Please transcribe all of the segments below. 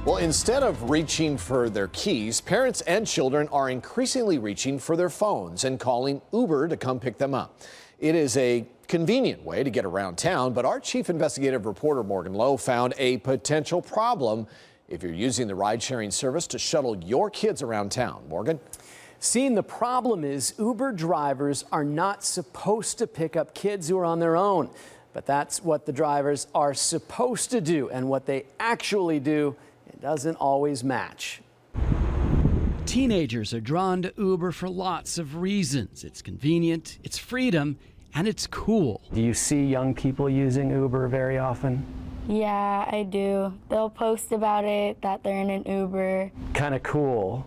Well, instead of reaching for their keys, parents and children are increasingly reaching for their phones and calling Uber to come pick them up. It is a convenient way to get around town, but our chief investigative reporter Morgan Loew found a potential problem if you're using the ride-sharing service to shuttle your kids around town. Morgan? Seeing the problem is Uber drivers are not supposed to pick up kids who are on their own, but that's what the drivers are supposed to do, and what they actually do, it doesn't always match. Teenagers are drawn to Uber for lots of reasons. It's convenient, it's freedom, and it's cool. Do you see young people using Uber very often? Yeah, I do. They'll post about it, that they're in an Uber. Kind of cool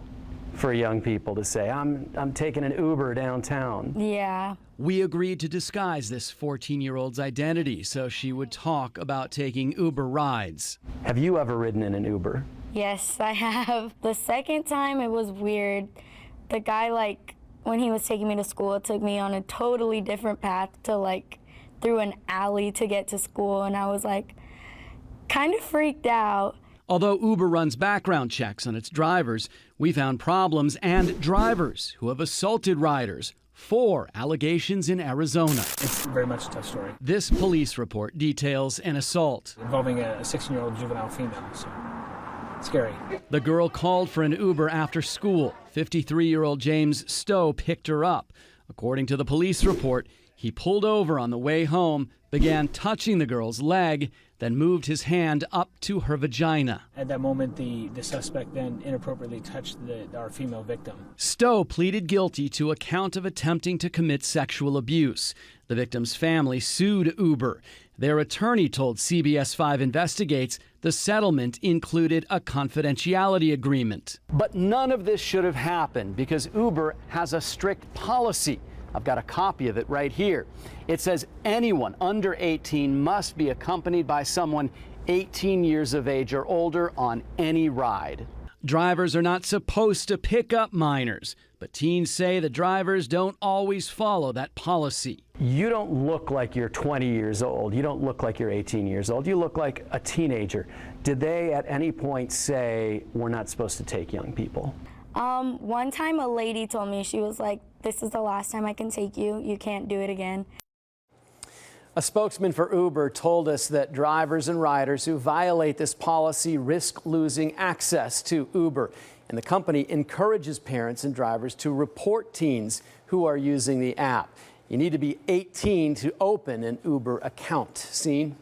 for young people to say, I'm taking an Uber downtown. Yeah. We agreed to disguise this 14-year-old's identity so she would talk about taking Uber rides. Have you ever ridden in an Uber? Yes, I have. The second time it was weird. The guy, when he was taking me to school, it took me on a totally different path to through an alley to get to school, and I was kind of freaked out. Although Uber runs background checks on its drivers, we found problems and drivers who have assaulted riders. 4 allegations in Arizona. It's very much a tough story. This police report details an assault Involving a 16-year-old juvenile female, so scary. The girl called for an Uber after school. 53-year-old James Stowe picked her up. According to the police report, he pulled over on the way home, began touching the girl's leg, then moved his hand up to her vagina. At that moment, the suspect then inappropriately touched our female victim. Stowe pleaded guilty to a count of attempting to commit sexual abuse. The victim's family sued Uber. Their attorney told CBS 5 Investigates the settlement included a confidentiality agreement. But none of this should have happened because Uber has a strict policy. I've got a copy of it right here. It says anyone under 18 must be accompanied by someone 18 years of age or older on any ride. Drivers are not supposed to pick up minors, but teens say the drivers don't always follow that policy. You don't look like you're 20 years old. You don't look like you're 18 years old. You look like a teenager. Did they at any point say, we're not supposed to take young people? One time a lady told me, she was like, this is the last time I can take you. You can't do it again. A spokesman for Uber told us that drivers and riders who violate this policy risk losing access to Uber. And the company encourages parents and drivers to report teens who are using the app. You need to be 18 to open an Uber account. Seen?